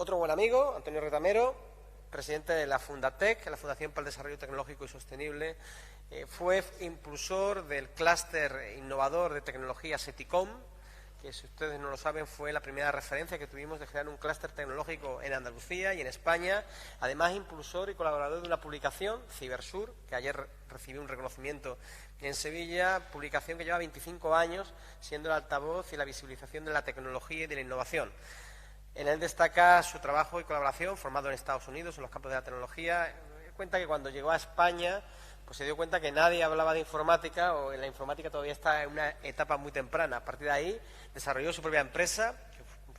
otro buen amigo, Antonio Retamero, presidente de la Fundatec, la Fundación para el Desarrollo Tecnológico y Sostenible. Fue impulsor del clúster innovador de tecnología SETICOM, que si ustedes no lo saben fue la primera referencia que tuvimos de crear un clúster tecnológico en Andalucía y en España. Además, impulsor y colaborador de una publicación, Cibersur, que ayer recibió un reconocimiento en Sevilla, publicación que lleva 25 años siendo el altavoz y la visibilización de la tecnología y de la innovación. En él destaca su trabajo y colaboración formado en Estados Unidos en los campos de la tecnología. Cuenta que cuando llegó a España pues se dio cuenta que nadie hablaba de informática, o en la informática todavía está en una etapa muy temprana. A partir de ahí desarrolló su propia empresa,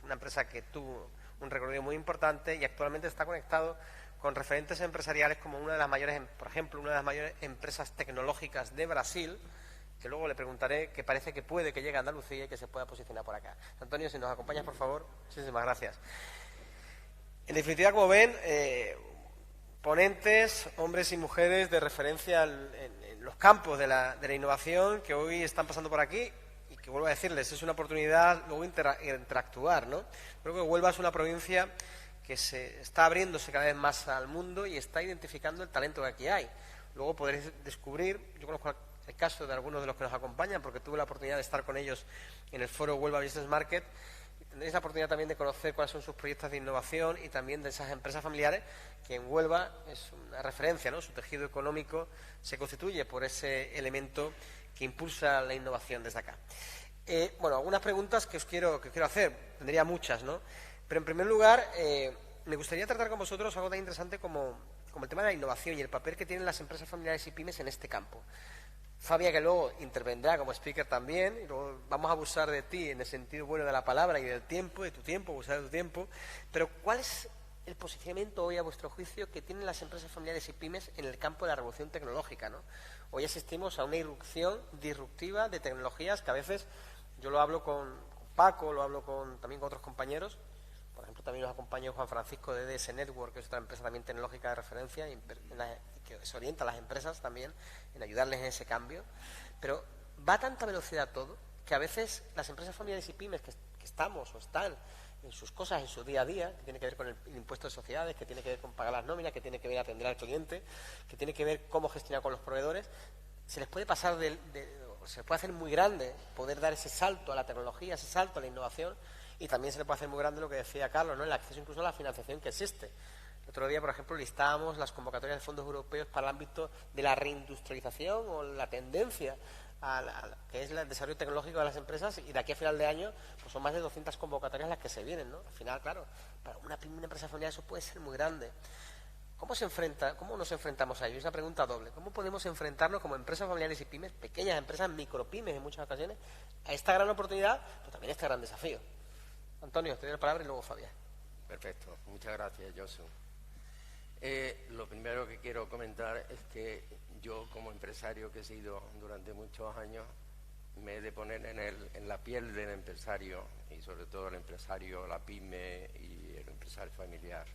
una empresa que tuvo un recorrido muy importante y actualmente está conectado con referentes empresariales como una de las mayores, por ejemplo, una de las mayores empresas tecnológicas de Brasil, que luego le preguntaré, que parece que puede que llegue a Andalucía y que se pueda posicionar por acá. Antonio, si nos acompañas, por favor. Muchísimas gracias. En definitiva, como ven, ponentes, hombres y mujeres de referencia en los campos de la innovación que hoy están pasando por aquí y que, vuelvo a decirles, es una oportunidad luego interactuar, ¿no? Creo que Huelva es una provincia que se está abriéndose cada vez más al mundo y está identificando el talento que aquí hay. Luego podréis descubrir, yo conozco el caso de algunos de los que nos acompañan porque tuve la oportunidad de estar con ellos en el foro Huelva Business Market. Tendréis la oportunidad también de conocer cuáles son sus proyectos de innovación y también de esas empresas familiares que en Huelva es una referencia, ¿no? Su tejido económico se constituye por ese elemento que impulsa la innovación desde acá. Bueno, algunas preguntas que quiero hacer, tendría muchas, ¿no? Pero en primer lugar, me gustaría tratar con vosotros algo tan interesante como el tema de la innovación y el papel que tienen las empresas familiares y pymes en este campo. Fabia, que luego intervendrá como speaker también, y luego vamos a abusar de ti en el sentido bueno de la palabra y del tiempo, de tu tiempo, abusar de tu tiempo, pero ¿cuál es el posicionamiento hoy, a vuestro juicio, que tienen las empresas familiares y pymes en el campo de la revolución tecnológica, ¿no? Hoy asistimos a una irrupción disruptiva de tecnologías que a veces, yo lo hablo con Paco, lo hablo también con otros compañeros. Por ejemplo, también nos acompaña Juan Francisco de DS Network, que es otra empresa también tecnológica de referencia y que se orienta a las empresas también en ayudarles en ese cambio. Pero va a tanta velocidad todo que a veces las empresas familiares y pymes que estamos o están en sus cosas, en su día a día, que tiene que ver con el impuesto de sociedades, que tiene que ver con pagar las nóminas, que tiene que ver atender al cliente, que tiene que ver cómo gestionar con los proveedores, se les puede pasar se les puede hacer muy grande poder dar ese salto a la tecnología, ese salto a la innovación. Y también se le puede hacer muy grande lo que decía Carlos, ¿no? El acceso incluso a la financiación que existe. El otro día, por ejemplo, listábamos las convocatorias de fondos europeos para el ámbito de la reindustrialización o la tendencia que es el desarrollo tecnológico de las empresas, y de aquí a final de año pues son más de 200 convocatorias las que se vienen, ¿no? Al final, claro, para una empresa familiar eso puede ser muy grande. ¿Cómo nos enfrentamos a ello? Es una pregunta doble. ¿Cómo podemos enfrentarnos como empresas familiares y pymes, pequeñas empresas, micropymes en muchas ocasiones, a esta gran oportunidad, pero también a este gran desafío? Antonio, te doy la palabra y luego Fabián. Perfecto, muchas gracias, Josu. Lo primero que quiero comentar es que yo, como empresario que he sido durante muchos años, me he de poner en la piel del empresario, y sobre todo el empresario, la pyme y el empresario familiar.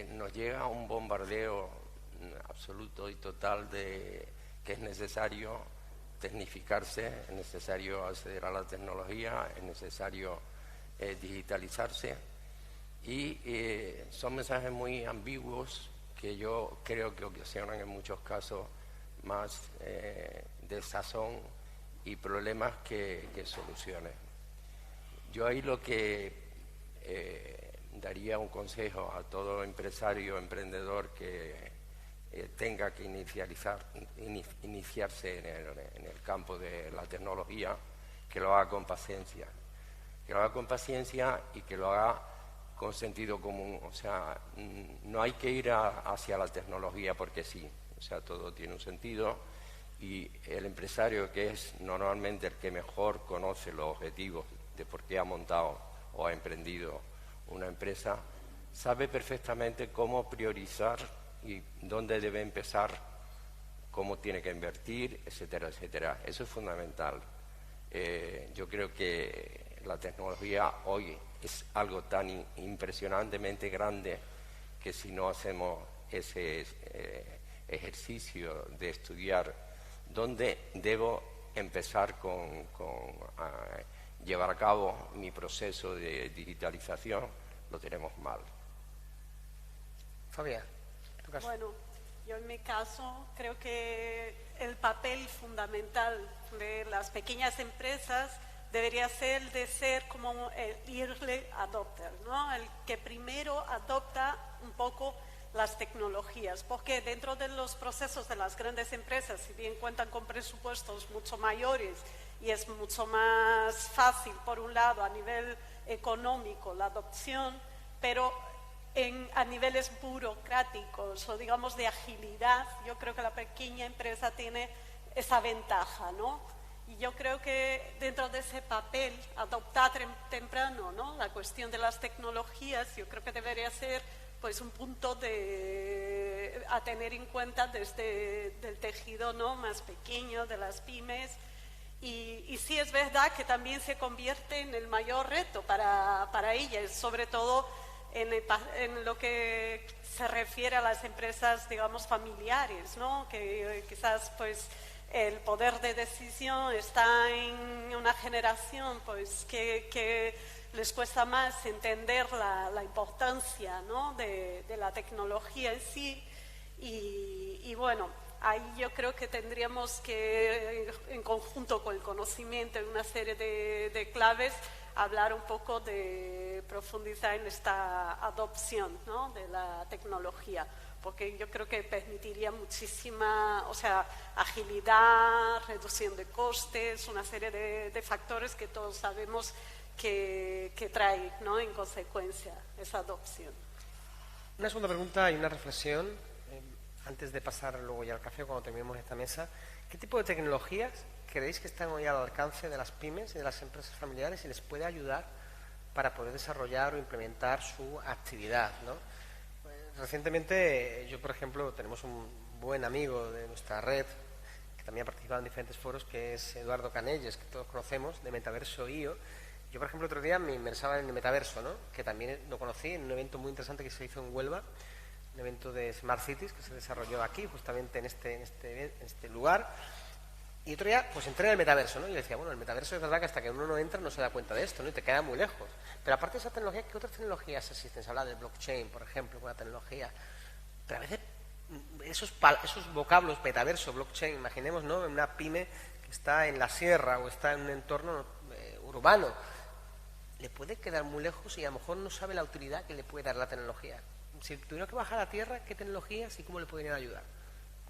Nos llega un bombardeo absoluto y total de que es necesario tecnificarse, es necesario acceder a la tecnología, es necesario digitalizarse, y son mensajes muy ambiguos que yo creo que ocasionan en muchos casos más desazón y problemas que soluciones. Yo ahí lo que daría un consejo a todo empresario, emprendedor que tenga que iniciarse en el campo de la tecnología, que lo haga con paciencia. Que lo haga con paciencia y que lo haga con sentido común. O sea, no hay que ir hacia la tecnología porque sí. O sea, todo tiene un sentido, y el empresario, que es normalmente el que mejor conoce los objetivos de por qué ha montado o ha emprendido una empresa, sabe perfectamente cómo priorizar y dónde debe empezar, cómo tiene que invertir, etcétera, etcétera. Eso es fundamental. Yo creo que la tecnología hoy es algo tan impresionantemente grande que si no hacemos ese ejercicio de estudiar dónde debo empezar con llevar a cabo mi proceso de digitalización, lo tenemos mal. Fabián, tu caso. Bueno, yo en mi caso creo que el papel fundamental de las pequeñas empresas debería ser el de ser como el early adopter, ¿no? El que primero adopta un poco las tecnologías, porque dentro de los procesos de las grandes empresas, si bien cuentan con presupuestos mucho mayores y es mucho más fácil, por un lado, a nivel económico la adopción, pero a niveles burocráticos o digamos de agilidad, yo creo que la pequeña empresa tiene esa ventaja, ¿no? Y yo creo que dentro de ese papel, adoptar temprano, ¿no?, la cuestión de las tecnologías, yo creo que debería ser pues un punto a tener en cuenta desde el tejido, ¿no?, más pequeño de las pymes. Y sí es verdad que también se convierte en el mayor reto para ellas, sobre todo en lo que se refiere a las empresas, digamos, familiares, ¿no?, que quizás pues el poder de decisión está en una generación pues que les cuesta más entender la importancia, ¿no?, de la tecnología en sí. Y bueno, ahí yo creo que tendríamos que, en conjunto con el conocimiento en una serie de claves, hablar un poco de profundizar en esta adopción, ¿no?, de la tecnología, porque yo creo que permitiría muchísima, o sea, agilidad, reducción de costes, una serie de factores que todos sabemos que trae, ¿no?, en consecuencia esa adopción. Una segunda pregunta y una reflexión, antes de pasar luego ya al café cuando terminemos esta mesa. ¿Qué tipo de tecnologías creéis que están hoy al alcance de las pymes y de las empresas familiares y les puede ayudar para poder desarrollar o implementar su actividad, ¿no? Recientemente yo, por ejemplo, tenemos un buen amigo de nuestra red que también ha participado en diferentes foros, que es Eduardo Canelles, que todos conocemos, de Metaverso.io. Yo, por ejemplo, otro día me inmersaba en el metaverso, ¿no?, que también lo conocí en un evento muy interesante que se hizo en Huelva, un evento de Smart Cities que se desarrolló aquí, justamente en este lugar. Y otro día, pues entré en el metaverso, ¿no? Y decía, bueno, el metaverso es verdad que hasta que uno no entra no se da cuenta de esto, ¿no?, y te queda muy lejos. Pero aparte de esa tecnología, ¿qué otras tecnologías existen? Se habla del blockchain, por ejemplo, con la tecnología. Pero a veces esos vocablos, metaverso, blockchain, imaginemos, ¿no?, en una pyme que está en la sierra o está en un entorno urbano, le puede quedar muy lejos y a lo mejor no sabe la utilidad que le puede dar la tecnología. Si tuviera que bajar a la tierra, ¿qué tecnologías y cómo le podrían ayudar?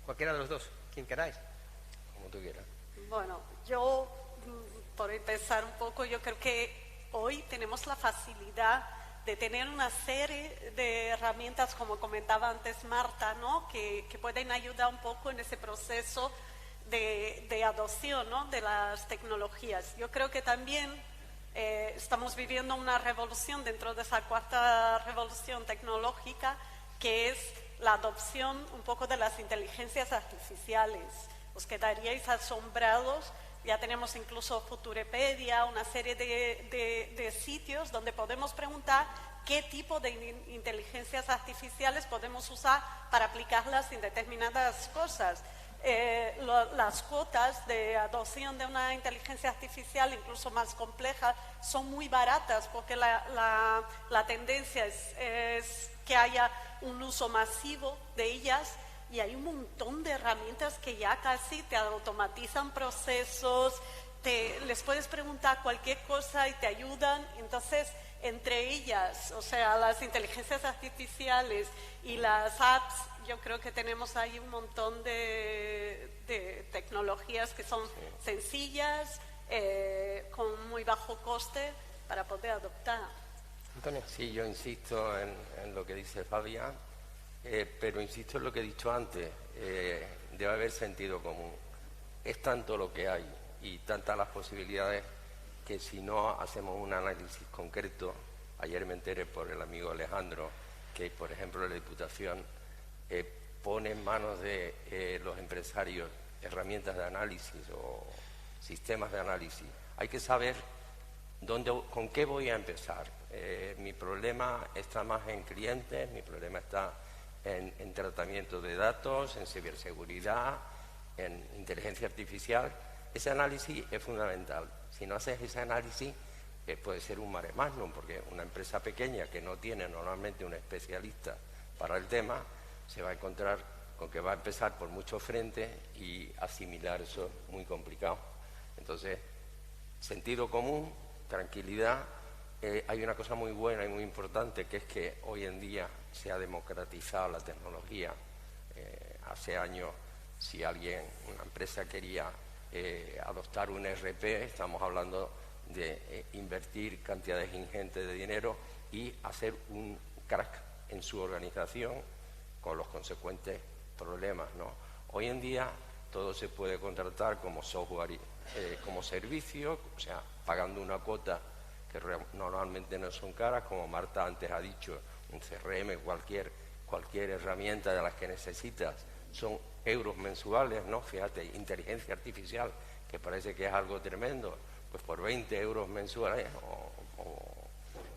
Cualquiera de los dos, quien queráis. Como tú quieras. Bueno, yo, por empezar un poco, yo creo que hoy tenemos la facilidad de tener una serie de herramientas, como comentaba antes Marta, ¿no?, que pueden ayudar un poco en ese proceso de adopción, ¿no?, de las tecnologías. Yo creo que también estamos viviendo una revolución dentro de esa cuarta revolución tecnológica, que es la adopción un poco de las inteligencias artificiales. Os quedaríais asombrados, ya tenemos incluso Futurepedia, una serie de sitios donde podemos preguntar qué tipo de inteligencias artificiales podemos usar para aplicarlas en determinadas cosas. Las cuotas de adopción de una inteligencia artificial incluso más compleja son muy baratas, porque la tendencia es que haya un uso masivo de ellas, y hay un montón de herramientas que ya casi te automatizan procesos, les puedes preguntar cualquier cosa y te ayudan. Entonces, entre ellas, o sea, las inteligencias artificiales y las apps, yo creo que tenemos ahí un montón de tecnologías que son sencillas, con muy bajo coste para poder adoptar. Antonio. Sí, yo insisto en lo que dice Fabián, pero insisto en lo que he dicho antes, debe haber sentido común. Es tanto lo que hay y tantas las posibilidades que si no hacemos un análisis concreto, ayer me enteré por el amigo Alejandro que, por ejemplo, la Diputación pone en manos de los empresarios herramientas de análisis o sistemas de análisis. Hay que saber con qué voy a empezar. Mi problema está más en clientes, mi problema está en tratamiento de datos, en ciberseguridad, en inteligencia artificial. Ese análisis es fundamental. Si no haces ese análisis, que puede ser un mare magnum, porque una empresa pequeña que no tiene normalmente un especialista para el tema, se va a encontrar con que va a empezar por muchos frentes y asimilar eso es muy complicado. Entonces, sentido común, tranquilidad. Hay una cosa muy buena y muy importante, que es que hoy en día se ha democratizado la tecnología. Hace años, si una empresa quería adoptar un ERP, estamos hablando de invertir cantidades ingentes de dinero y hacer un crack en su organización con los consecuentes problemas, ¿no? Hoy en día todo se puede contratar como software, como servicio, o sea, pagando una cuota que normalmente no son caras, como Marta antes ha dicho, un CRM, cualquier herramienta de las que necesitas, son euros mensuales, ¿no? Fíjate, inteligencia artificial, que parece que es algo tremendo, pues por 20 euros mensuales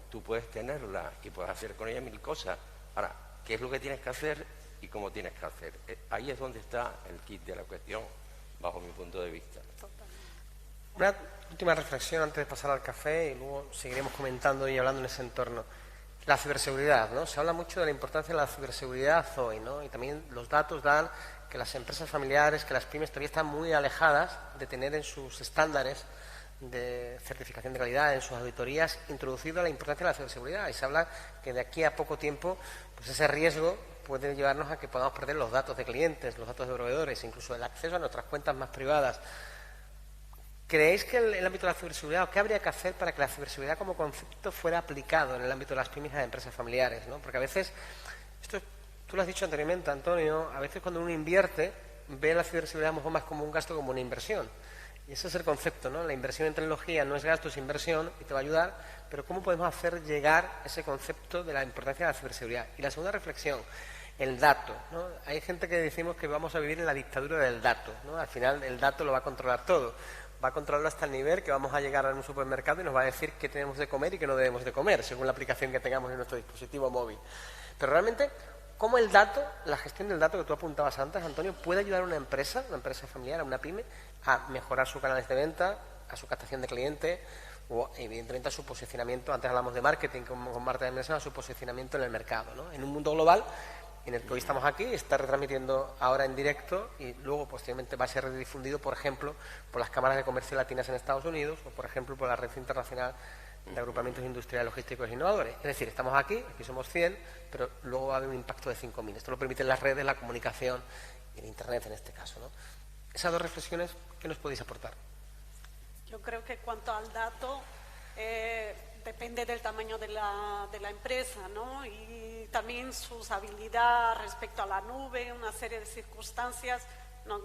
tú puedes tenerla y puedes hacer con ella 1000 cosas. Ahora, ¿qué es lo que tienes que hacer y cómo tienes que hacer? Ahí es donde está el kit de la cuestión, bajo mi punto de vista. Una última reflexión antes de pasar al café y luego seguiremos comentando y hablando en ese entorno. La ciberseguridad, ¿no? Se habla mucho de la importancia de la ciberseguridad hoy, ¿no? Y también los datos dan que las empresas familiares, que las pymes todavía están muy alejadas de tener en sus estándares de certificación de calidad, en sus auditorías, introducido la importancia de la ciberseguridad. Y se habla que de aquí a poco tiempo, pues ese riesgo puede llevarnos a que podamos perder los datos de clientes, los datos de proveedores, incluso el acceso a nuestras cuentas más privadas. ¿Creéis que el ámbito de la ciberseguridad, o qué habría que hacer para que la ciberseguridad como concepto fuera aplicado en el ámbito de las pymes y las empresas familiares, ¿no? Porque a veces, tú lo has dicho anteriormente, Antonio, a veces cuando uno invierte, ve la ciberseguridad a lo mejor más como un gasto, como una inversión. Y ese es el concepto, ¿no? La inversión en tecnología no es gasto, es inversión y te va a ayudar, pero ¿cómo podemos hacer llegar ese concepto de la importancia de la ciberseguridad? Y la segunda reflexión, el dato, ¿no? Hay gente que decimos que vamos a vivir en la dictadura del dato, ¿no? Al final el dato lo va a controlar todo. Va a controlarlo hasta el nivel que vamos a llegar a un supermercado y nos va a decir qué tenemos de comer y qué no debemos de comer, según la aplicación que tengamos en nuestro dispositivo móvil. Pero realmente, ¿cómo el dato, la gestión del dato que tú apuntabas antes, Antonio, puede ayudar a una empresa familiar, a una pyme, a mejorar sus canales de venta, a su captación de clientes o, evidentemente, a su posicionamiento? Antes hablamos de marketing con Marta de Mesa, a su posicionamiento en el mercado, ¿no? En un mundo global en el que hoy estamos aquí, está retransmitiendo ahora en directo y luego posteriormente va a ser redifundido, por ejemplo, por las cámaras de comercio latinas en Estados Unidos o, por ejemplo, por la Red Internacional de Agrupamientos Industriales, Logísticos e Innovadores. Es decir, estamos aquí somos 100, pero luego va a haber un impacto de 5.000. Esto lo permiten las redes, la comunicación y el Internet en este caso, ¿no? Esas dos reflexiones, ¿qué nos podéis aportar? Yo creo que cuanto al dato, depende del tamaño de la empresa, ¿no? Y también sus habilidades respecto a la nube, una serie de circunstancias. No,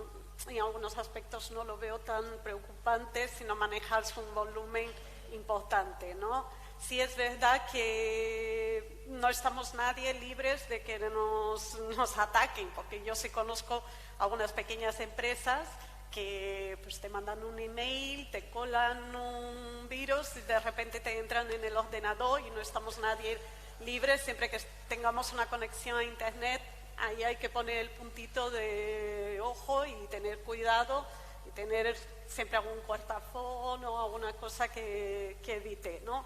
en algunos aspectos no lo veo tan preocupante, sino manejarse un volumen importante, ¿no? Sí es verdad que no estamos nadie libres de que nos ataquen, porque yo sí conozco algunas pequeñas empresas que pues te mandan un email, te colan un virus y de repente te entran en el ordenador y no estamos nadie libres. Siempre que tengamos una conexión a internet, ahí hay que poner el puntito de ojo y tener cuidado y tener siempre algún cortafón o alguna cosa que evite, ¿no?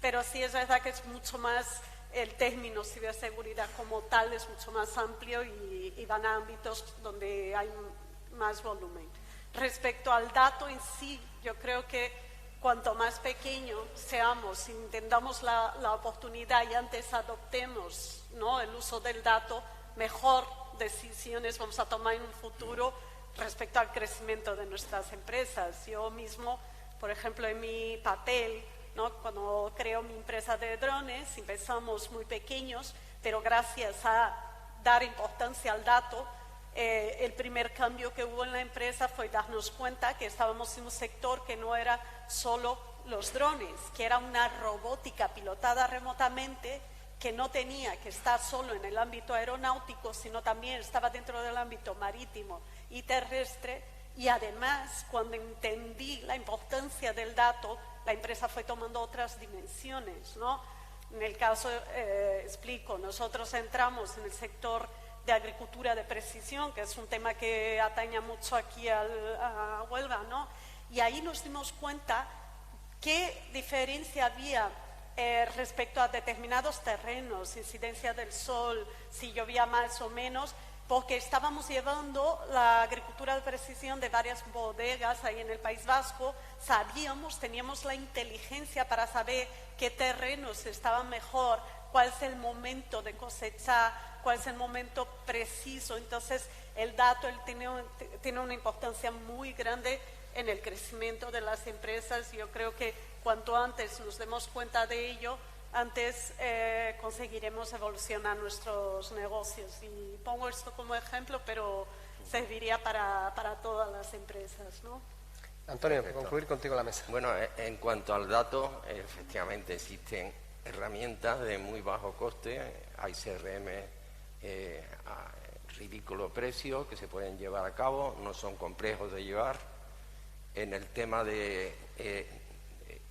Pero sí es verdad que es mucho más, el término ciberseguridad como tal es mucho más amplio y van a ámbitos donde hay más volumen. Respecto al dato en sí, yo creo que cuanto más pequeño seamos, intentamos la oportunidad y antes adoptemos, ¿no?, el uso del dato, mejor decisiones vamos a tomar en un futuro respecto al crecimiento de nuestras empresas. Yo mismo, por ejemplo, en mi papel, ¿no?, cuando creo mi empresa de drones, empezamos muy pequeños, pero gracias a dar importancia al dato, el primer cambio que hubo en la empresa fue darnos cuenta que estábamos en un sector que no era solo los drones, que era una robótica pilotada remotamente que no tenía que estar solo en el ámbito aeronáutico, sino también estaba dentro del ámbito marítimo y terrestre. Y además, cuando entendí la importancia del dato, la empresa fue tomando otras dimensiones, ¿no? En el caso, explico, nosotros entramos en el sector de agricultura de precisión, que es un tema que atañe mucho aquí a Huelva, ¿no? Y ahí nos dimos cuenta ¿Qué diferencia había respecto a determinados terrenos, incidencia del sol, si llovía más o menos? Porque estábamos llevando la agricultura de precisión de varias bodegas ahí en el País Vasco, teníamos la inteligencia para saber qué terrenos estaban mejor, cuál es el momento de cosechar, cuál es el momento preciso. Entonces, el dato tiene una importancia muy grande en el crecimiento de las empresas. Yo creo que cuanto antes nos demos cuenta de ello, antes conseguiremos evolucionar nuestros negocios. Y pongo esto como ejemplo, pero serviría para todas las empresas, ¿no? Antonio, para concluir contigo la mesa. Bueno, en cuanto al dato, efectivamente existen herramientas de muy bajo coste, hay CRM a ridículo precio que se pueden llevar a cabo, no son complejos de llevar. En el tema de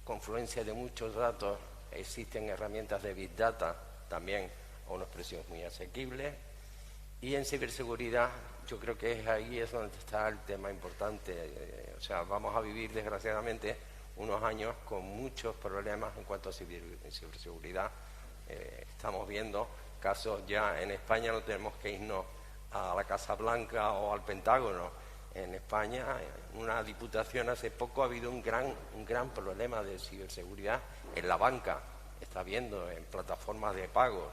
confluencia de muchos datos, existen herramientas de Big Data también a unos precios muy asequibles. Y en ciberseguridad, yo creo que ahí es donde está el tema importante. O sea, vamos a vivir desgraciadamente unos años con muchos problemas en cuanto a ciberseguridad. Estamos viendo casos ya en España, no tenemos que irnos a la Casa Blanca o al Pentágono. En España, en una diputación hace poco ha habido un gran problema de ciberseguridad en la banca, está viendo en plataformas de pagos.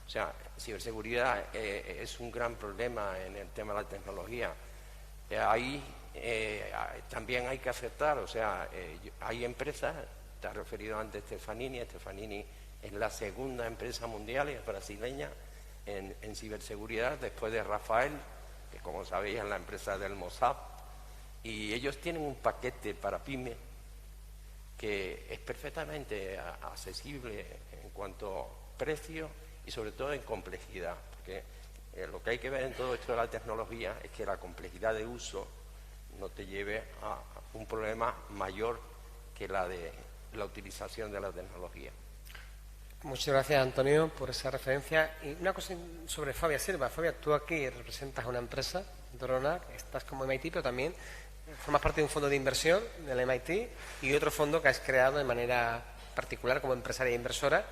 O sea, ciberseguridad es un gran problema en el tema de la tecnología. Ahí también hay que aceptar, o sea, hay empresas, te has referido antes a Stefanini es la segunda empresa mundial, es brasileña, en ciberseguridad, después de Rafael, que como sabéis es la empresa del Mossad, y ellos tienen un paquete para pyme que es perfectamente accesible en cuanto a precio y sobre todo en complejidad, porque lo que hay que ver en todo esto de la tecnología es que la complejidad de uso no te lleve a un problema mayor que la de la utilización de la tecnología. Muchas gracias, Antonio, por esa referencia. Y una cosa sobre Fabia Silva. Fabia, tú aquí representas a una empresa, Dorona, estás como MIT, pero también formas parte de un fondo de inversión del MIT y otro fondo que has creado de manera particular como empresaria e inversora.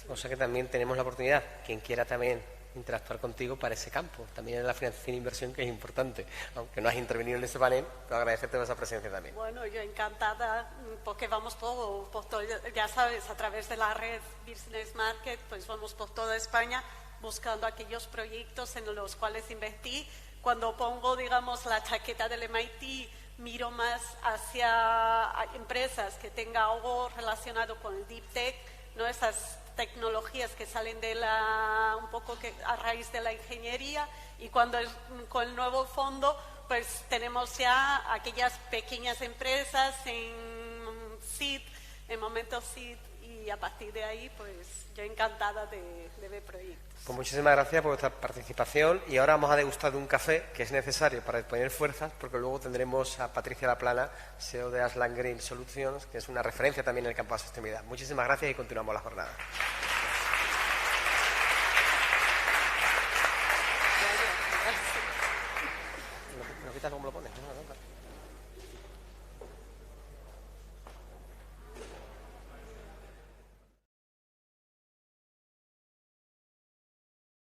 O sea que también tenemos la oportunidad, quien quiera también interactuar contigo para ese campo, también en la financiación e inversión, que es importante. Aunque no has intervenido en este panel, pero agradecerte esa presencia también. Bueno, yo encantada, porque vamos por todo, ya sabes, a través de la red Business Market, pues vamos por toda España buscando aquellos proyectos en los cuales invertí. Cuando pongo, digamos, la chaqueta del MIT, miro más hacia empresas que tengan algo relacionado con el Deep Tech, ¿no? Esas tecnologías que salen de un poco que a raíz de la ingeniería, y con el nuevo fondo pues tenemos ya aquellas pequeñas empresas en seed, en momento seed, y a partir de ahí pues yo encantada de ver proyectos. Pues muchísimas gracias por vuestra participación, y ahora vamos a degustar de un café que es necesario para poner fuerzas, porque luego tendremos a Patricia Laplana, CEO de Aslan Green Solutions, que es una referencia también en el campo de la sostenibilidad. Muchísimas gracias y continuamos la jornada. ¿Me lo quitas cómo lo pones?